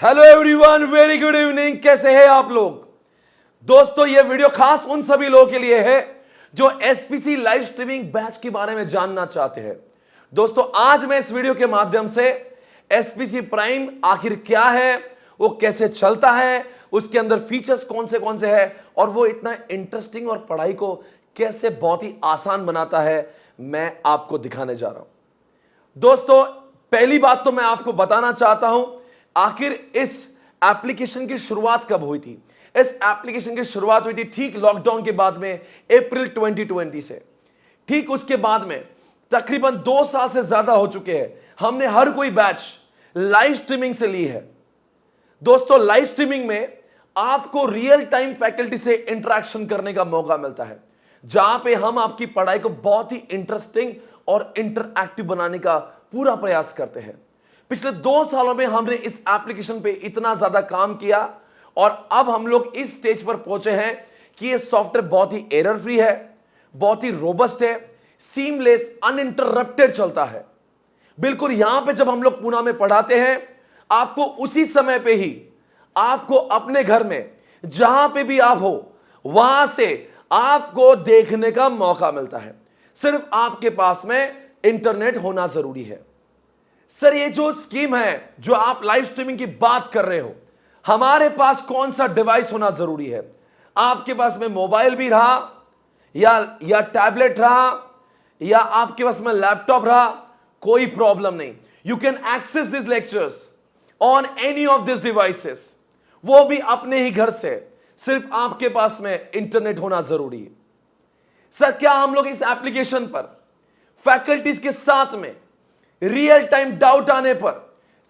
Hello everyone, very good evening. कैसे हैं आप लोग? दोस्तों, यह वीडियो खास उन सभी लोगों के लिए है जो एसपीसी लाइव स्ट्रीमिंग बैच के बारे में जानना चाहते हैं। दोस्तों, आज मैं इस वीडियो के माध्यम से एसपीसी प्राइम आखिर क्या है, वो कैसे चलता है, उसके अंदर फीचर्स कौन से हैं और वो इतना इंटरेस्टिंग और पढ़ाई को कैसे बहुत ही आसान बनाता है, मैं आपको दिखाने जा रहा हूं। दोस्तों, पहली बात तो मैं आपको बताना चाहता हूं, आखिर इस एप्लीकेशन की शुरुआत कब हुई थी। इस एप्लीकेशन की शुरुआत हुई थी ठीक लॉकडाउन के बाद में, अप्रैल 2020 से। ठीक उसके बाद में तकरीबन 2 साल से ज्यादा हो चुके हैं, हमने हर कोई बैच लाइव स्ट्रीमिंग से ली है। दोस्तों, लाइव स्ट्रीमिंग में आपको रियल टाइम फैकल्टी से इंटरेक्शन करने का मौका मिलता है, जहां पे हम आपकी पढ़ाई को बहुत ही इंटरेस्टिंग और इंटरएक्टिव बनाने का पूरा प्रयास करते हैं। पिछले 2 सालों में हमने इस एप्लीकेशन पे इतना ज्यादा काम किया और अब हम लोग इस स्टेज पर पहुंचे हैं कि ये सॉफ्टवेयर बहुत ही एरर फ्री है, बहुत ही रोबस्ट है, सीमलेस, अनइंटरप्टेड चलता है। बिल्कुल यहां पे जब हम लोग पुणे में पढ़ाते हैं, आपको उसी समय पे ही आपको अपने घर में जहां पे भी आप हो वहां से आपको देखने का मौका मिलता है। सिर्फ आपके पास में इंटरनेट होना जरूरी है। सर, ये जो स्कीम है, जो आप लाइव स्ट्रीमिंग की बात कर रहे हो, हमारे पास कौन सा डिवाइस होना जरूरी है? आपके पास में मोबाइल भी रहा या टैबलेट रहा या आपके पास में लैपटॉप रहा, कोई प्रॉब्लम नहीं। You can access this lectures on any of this devices, वो भी अपने ही घर से। सिर्फ आपके पास में इंटरनेट होना जरूरी है। सर, क्या हम लोग इस एप्लीकेशन पर फैकल्टीज के साथ में रियल टाइम डाउट आने पर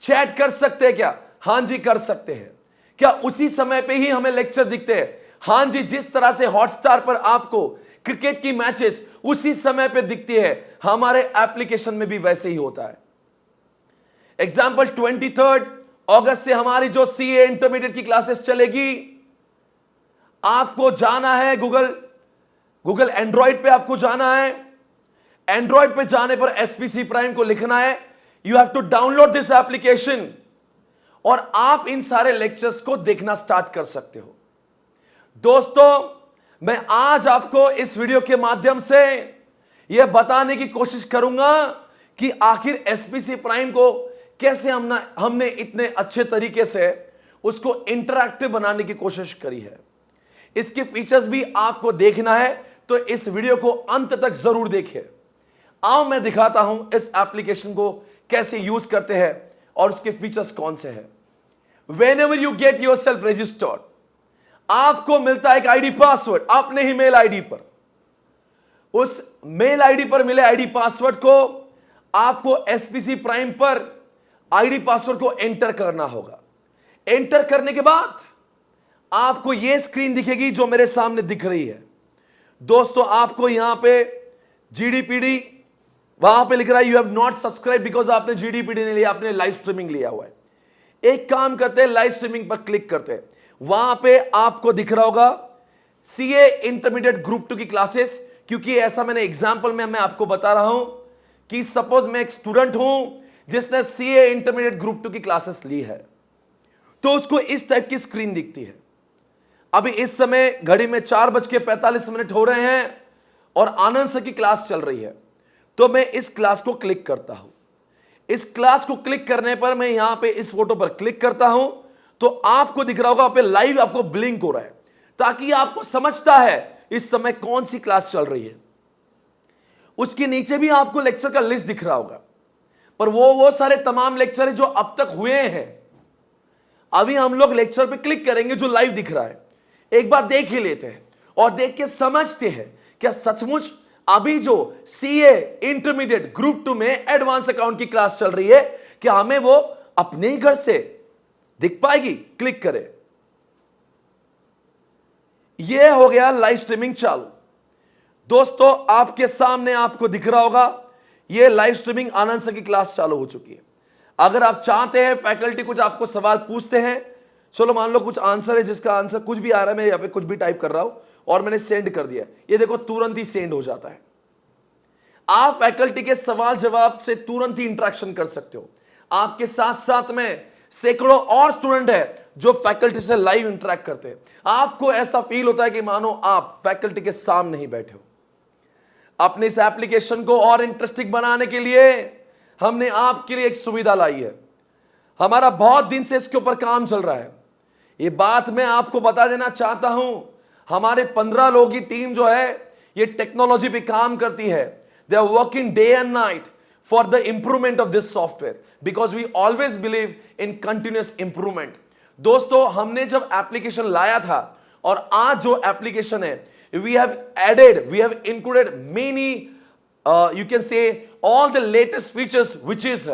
चैट कर सकते हैं क्या? हां जी, कर सकते हैं। क्या उसी समय पे ही हमें लेक्चर दिखते हैं? हां जी, जिस तरह से हॉटस्टार पर आपको क्रिकेट की मैचेस उसी समय पे दिखती है, हमारे एप्लीकेशन में भी वैसे ही होता है। एग्जाम्पल, 23 अगस्त से हमारी जो सीए इंटरमीडिएट की क्लासेस चलेगी, आपको जाना है गूगल एंड्रॉइड पे, आपको जाना है। एंड्रॉइड पे जाने पर एसपीसी प्राइम को लिखना है, you have to download this application, और आप इन सारे लेक्चर्स को देखना स्टार्ट कर सकते हो। दोस्तों, मैं आज आपको इस वीडियो के माध्यम से यह बताने की कोशिश करूंगा कि आखिर एसपीसी प्राइम को कैसे हमने इतने अच्छे तरीके से उसको इंटरैक्टिव बनाने की कोशिश करी है। इसके फीचर्स भी आपको देखना है तो इस वीडियो को अंत तक जरूर देखें। आओ मैं दिखाता हूं इस एप्लीकेशन को कैसे यूज करते हैं और उसके फीचर्स कौन से हैं। Whenever you get yourself registered, आपको मिलता है एक आईडी पासवर्ड अपने ही मेल आईडी पर। उस मेल आईडी पर मिले आईडी पासवर्ड को आपको एसपीसी प्राइम पर आईडी पासवर्ड को एंटर करना होगा। एंटर करने के बाद आपको यह स्क्रीन दिखेगी जो मेरे सामने दिख रही है। दोस्तों, आपको यहां पे जीडीपीडी, वहां पे लिख रहा है you have not subscribe because आपने जीडीपीडी नहीं लिया, आपने लाइव स्ट्रीमिंग लिया हुआ है। एक काम करते हैं, लाइव स्ट्रीमिंग पर क्लिक करते हैं। वहां पे आपको दिख रहा होगा सीए इंटरमीडिएट ग्रुप 2 की क्लासेस, क्योंकि ऐसा मैंने एग्जांपल में मैं आपको बता रहा हूं कि सपोज मैं एक स्टूडेंट हूं जिसने सीए इंटरमीडिएट ग्रुप 2 की क्लासेस ली है, तो उसको इस टाइप की स्क्रीन दिखती है। अभी इस समय घड़ी में 4:45 हो रहे हैं और आनंद सर की क्लास चल रही है, तो मैं इस क्लास को क्लिक करता हूं। इस क्लास को क्लिक करने पर मैं यहां पे इस फोटो पर क्लिक करता हूं तो आपको दिख रहा होगा पे लाइव आपको ब्लिंक हो रहा है, ताकि आपको समझता है इस समय कौन सी क्लास चल रही है। उसके नीचे भी आपको लेक्चर का लिस्ट दिख रहा होगा, पर वो सारे तमाम लेक्चर है जो अब तक हुए हैं। अभी हम लोग लेक्चर पे क्लिक करेंगे जो लाइव दिख रहा है, एक बार देख ही लेते हैं और देख के समझते हैं क्या सचमुच अभी जो सीए इंटरमीडिएट ग्रुप 2 में एडवांस अकाउंट की क्लास चल रही है, क्या हमें वो अपने ही घर से दिख पाएगी। क्लिक करें, यह हो गया लाइव स्ट्रीमिंग चालू। दोस्तों, आपके सामने आपको दिख रहा होगा यह लाइव स्ट्रीमिंग आनंद सर की क्लास चालू हो चुकी है। अगर आप चाहते हैं फैकल्टी कुछ आपको सवाल पूछते हैं, चलो मान लो कुछ आंसर है जिसका आंसर कुछ भी आ रहा है, मैं यहां पे कुछ भी टाइप कर रहा हूं और मैंने सेंड कर दिया, ये देखो तुरंत ही सेंड हो जाता है। आप फैकल्टी के सवाल जवाब से तुरंत ही इंटरेक्शन कर सकते हो। आपके साथ साथ में सैकड़ों और स्टूडेंट है जो फैकल्टी से लाइव इंटरेक्ट करते हैं। आपको ऐसा फील होता है कि मानो आप फैकल्टी के सामने ही बैठे हो। अपने इस एप्लीकेशन को और इंटरेस्टिंग बनाने के लिए हमने आपके लिए एक सुविधा लाई है। हमारा बहुत दिन से इसके ऊपर काम चल रहा है। ये बात मैं आपको बता देना चाहता हूं, हमारे 15 लोगों की टीम जो है ये टेक्नोलॉजी पे काम करती है। They are working day and night for the improvement of this software because we always believe in continuous improvement. दोस्तों, हमने जब एप्लीकेशन लाया था और आज जो एप्लीकेशन है, we have included many you can say all the latest features which is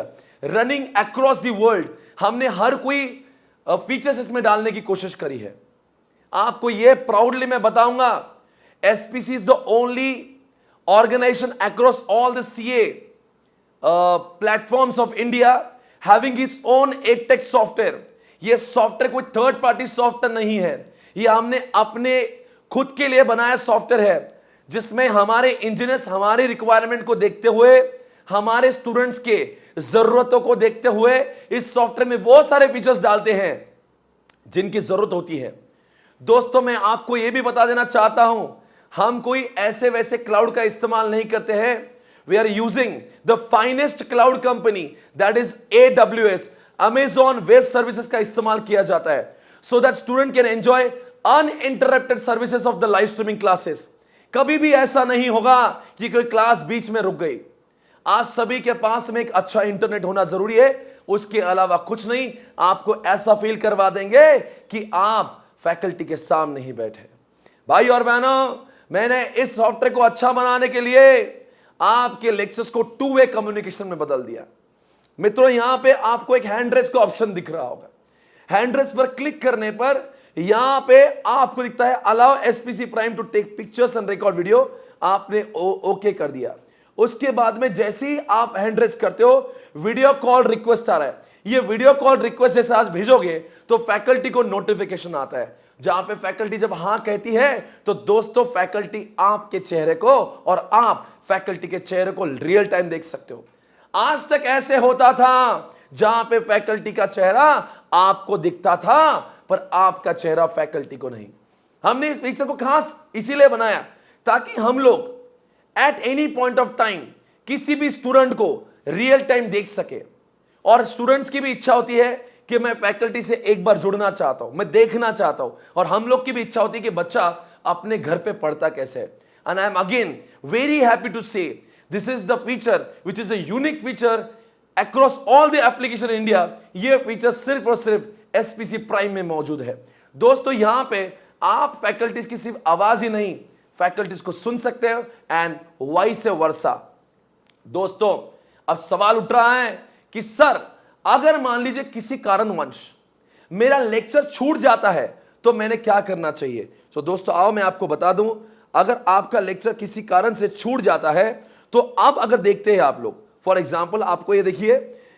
running across the world। हमने हर कोई फीचर्स इसमें डालने की कोशिश करी है। आपको यह प्राउडली मैं बताऊंगा, SPC is the only organization across all the CA platforms of India having its own edtech software। यह सॉफ्टवेयर कोई थर्ड पार्टी सॉफ्टवेयर नहीं है, यह हमने अपने खुद के लिए बनाया सॉफ्टवेयर है, जिसमें हमारे इंजीनियर्स हमारी रिक्वायरमेंट को देखते हुए, हमारे स्टूडेंट्स के जरूरतों को देखते हुए इस सॉफ्टवेयर में वो सारे फीचर्स डालते हैं जिनकी जरूरत होती है। दोस्तों, मैं आपको यह भी बता देना चाहता हूं, हम कोई ऐसे वैसे क्लाउड का इस्तेमाल नहीं करते हैं। We are using the finest cloud company that is AWS, Amazon web services का इस्तेमाल किया जाता है so that student can enjoy uninterrupted services of the live streaming classes. कभी भी ऐसा नहीं होगा कि कोई क्लास बीच में रुक गई। आप सभी के पास में एक अच्छा इंटरनेट होना जरूरी है, उसके अलावा कुछ नहीं। आपको ऐसा फील करवा देंगे कि आप फैकल्टी के सामने ही बैठे। भाई और बहनों, मैंने इस सॉफ्टवेयर को अच्छा बनाने के लिए आपके लेक्चर्स को 2 वे कम्युनिकेशन में बदल दिया। मित्रों, यहां पे आपको एक हैंड रेस का ऑप्शन दिख रहा होगा। हैंड रेस पर क्लिक करने पर यहां पे आपको दिखता है allow SPC prime to take pictures and record video. आपने ओके कर दिया। उसके बाद में जैसे ही आप हैंड रेस करते हो, वीडियो कॉल रिक्वेस्ट आ रहा है। ये वीडियो कॉल रिक्वेस्ट जैसे आज भेजोगे तो फैकल्टी को नोटिफिकेशन आता है, जहां पे फैकल्टी जब हां कहती है तो दोस्तों फैकल्टी आपके चेहरे को और आप फैकल्टी के चेहरे को रियल टाइम देख सकते हो। आज तक ऐसे होता था जहां पे फैकल्टी का चेहरा आपको दिखता था पर आपका चेहरा फैकल्टी को नहीं। हमने इस फीचर को खास इसीलिए बनाया ताकि हम लोग at any point of time किसी भी स्टूडेंट को रियल टाइम देख सके। और स्टूडेंट्स की भी इच्छा होती है कि मैं फैकल्टी से एक बार जुड़ना चाहता हूं, मैं देखना चाहता हूं। और हम लोग की भी इच्छा होती है कि बच्चा अपने घर पे पढ़ता कैसे है। And I am again very happy to say this is the feature which is the unique feature across all the application in India. यह फीचर सिर्फ और सिर्फ SPC प्राइम में मौजूद है। दोस्तों, यहां पे आप फैकल्टीज की सिर्फ आवाज ही नहीं, फैकल्टीज को सुन सकते हो एंड वाइस वर्सा। दोस्तों, अब सवाल उठ रहा है कि सर, अगर मान लीजिए किसी कारणवश मेरा लेक्चर छूट जाता है तो मैंने क्या करना चाहिए? तो दोस्तों आओ मैं आपको बता दूं, अगर आपका लेक्चर किसी कारण से छूट जाता है तो अब अगर देखते हैं आप लोग, फॉर एग्जाम्पल आपको ये देखिए,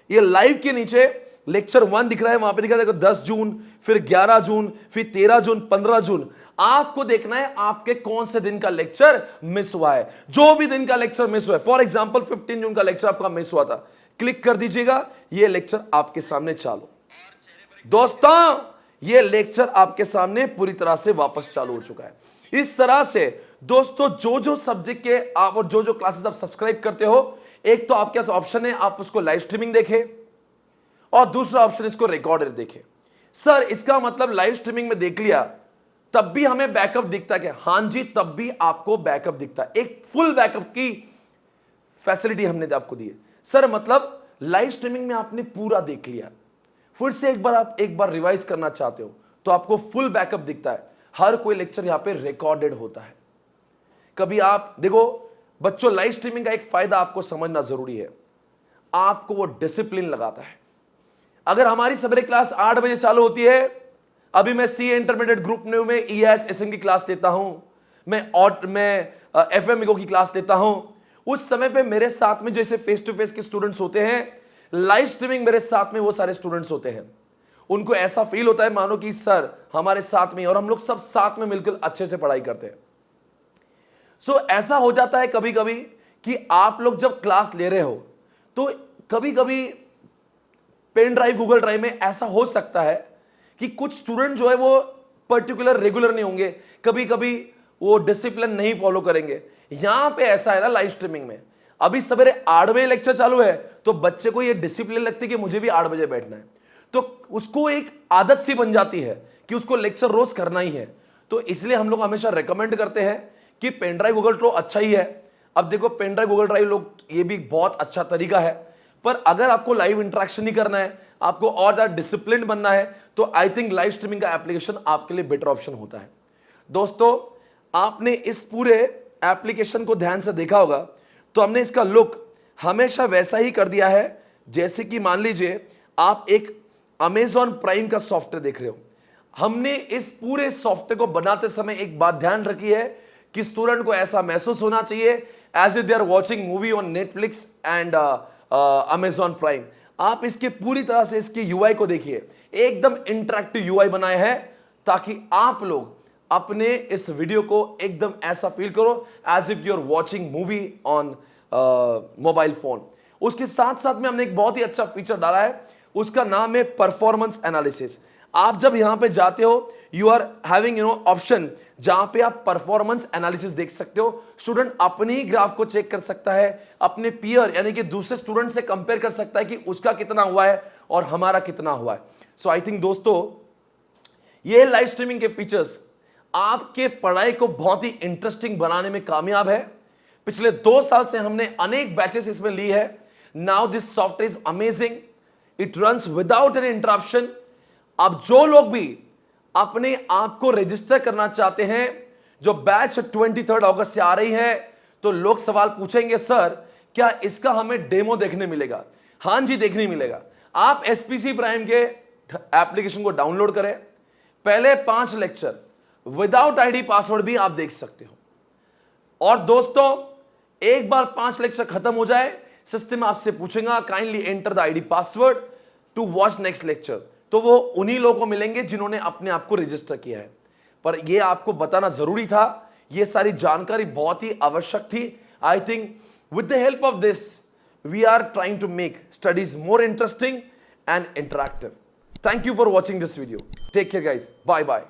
ये लाइव के नीचे लेक्चर 1 दिख रहा है, वहां पे दिखा देखो 10 जून, फिर 11 जून, फिर 13 जून, 15 जून। आपको देखना है आपके कौन से दिन का लेक्चर मिस हुआ है। जो भी दिन का लेक्चर मिस हुआ है, फॉर एग्जांपल 15 जून का लेक्चर आपका मिस हुआ था, क्लिक कर दीजिएगा, ये लेक्चर आपके सामने चालू। दोस्तों, ये लेक्चर आपके सामने पूरी तरह से वापस चालू हो चुका है। इस तरह से दोस्तों जो जो सब्जेक्ट के आप और जो जो क्लासेस आप सब्सक्राइब करते हो, एक तो आपके पास ऑप्शन है आप उसको लाइव स्ट्रीमिंग देखें और दूसरा ऑप्शन इसको रिकॉर्डेड देखें। सर, इसका मतलब लाइव स्ट्रीमिंग में देख लिया तब भी हमें बैकअप दिखता है क्या? हां जी, तब भी आपको बैकअप दिखता है। एक फुल बैकअप की फैसिलिटी हमने आपको दी है। सर, मतलब लाइव स्ट्रीमिंग में आपने पूरा देख लिया, फिर से आप एक बार रिवाइज करना चाहते हो तो आपको फुल बैकअप दिखता है। हर कोई लेक्चर यहां पे रिकॉर्डेड होता है। कभी आप देखो बच्चों, लाइव स्ट्रीमिंग का एक फायदा आपको समझना जरूरी है, आपको वो डिसिप्लिन लगाता है। अगर हमारी सवेरे क्लास 8 बजे चालू होती है, अभी मैं CA इंटरमीडिएट ग्रुप में EIS SM की क्लास लेता हूं, मैं FMEO की क्लास लेता हूं, उस समय पे मेरे साथ में जैसे फेस टू फेस के स्टूडेंट्स होते हैं, लाइव स्ट्रीमिंग मेरे साथ में वो सारे स्टूडेंट्स होते हैं। उनको ऐसा फील होता है मानो कि सर हमारे साथ में, और हम लोग सब साथ में मिलकर अच्छे से पढ़ाई करते हैं। सो ऐसा हो जाता है कभी कभी कि आप लोग जब क्लास ले रहे हो तो कभी कभी पेन ड्राइव, गूगल ड्राइव में ऐसा हो सकता है कि कुछ स्टूडेंट जो है वो पर्टिकुलर रेगुलर नहीं होंगे, कभी कभी वो डिसिप्लिन नहीं फॉलो करेंगे। यहां पे ऐसा है ना लाइव स्ट्रीमिंग में, अभी सवेरे 8 बजे लेक्चर चालू है तो बच्चे को ये डिसिप्लिन लगती है कि मुझे भी 8 बजे बैठना है, तो उसको एक आदत सी बन जाती है कि उसको लेक्चर रोज करना ही है। तो इसलिए हम लोग हमेशा रेकमेंड करते हैं कि पेन ड्राइव गूगल ड्राइव अच्छा ही है। अब देखो पेन ड्राइव गूगल ड्राइव लोग, ये भी बहुत अच्छा तरीका है, पर अगर आपको लाइव इंटरेक्शन नहीं करना है, आपको और ज्यादा डिसिप्लिन बनना है, तो आई थिंक लाइव स्ट्रीमिंग का एप्लीकेशन आपके लिए बेटर ऑप्शन होता है। दोस्तों, आपने इस पूरे एप्लीकेशन को ध्यान से देखा होगा तो हमने इसका लुक हमेशा वैसा ही कर दिया है जैसे कि मान लीजिए आप एक अमेजॉन प्राइम का सॉफ्टवेयर देख रहे हो। हमने इस पूरे सॉफ्टवेयर को बनाते समय एक बात ध्यान रखी है कि स्टूडेंट को ऐसा महसूस होना चाहिए as if they are watching movie on Netflix and Amazon Prime. आप इसके पूरी तरह से इसके यूआई को देखिए, एकदम इंटरैक्टिव यूआई बनाए हैं ताकि आप लोग अपने इस वीडियो को एकदम ऐसा फील करो as if you are watching movie on mobile phone. उसके साथ साथ में हमने एक बहुत ही अच्छा फीचर डाला है, उसका नाम है परफॉर्मेंस एनालिसिस। आप जब यहां पे जाते हो, यू आर हैविंग ऑप्शन जहां पे आप परफॉर्मेंस एनालिसिस देख सकते हो। स्टूडेंट अपने ही ग्राफ को चेक कर सकता है, अपने पीयर यानी कि दूसरे स्टूडेंट से कंपेयर कर सकता है कि उसका कितना हुआ है और हमारा कितना हुआ है। सो आई थिंक दोस्तों, ये लाइव स्ट्रीमिंग के फीचर्स आपके पढ़ाई को बहुत ही इंटरेस्टिंग बनाने में कामयाब है। पिछले 2 साल से हमने अनेक बैचेस इसमें ली है। Now this software is amazing, it runs without any interruption. अब जो लोग भी अपने आप को रजिस्टर करना चाहते हैं, जो बैच 23 अगस्त से आ रही है, तो लोग सवाल पूछेंगे सर क्या इसका हमें डेमो देखने मिलेगा? हां जी, देखने मिलेगा। आप एसपीसी प्राइम के एप्लीकेशन को डाउनलोड करें, पहले 5 लेक्चर विदाउट आईडी पासवर्ड भी आप देख सकते हो। और दोस्तों, एक बार 5 लेक्चर खत्म हो जाए, सिस्टम आपसे पूछेगा kindly enter the ID password to watch next lecture, तो वो उन्हीं लोगों को मिलेंगे जिन्होंने अपने आप को रजिस्टर किया है। पर ये आपको बताना जरूरी था, ये सारी जानकारी बहुत ही आवश्यक थी। I think with the help of this we are trying to make studies more interesting and interactive. Thank you for watching this video. Take care guys, bye bye.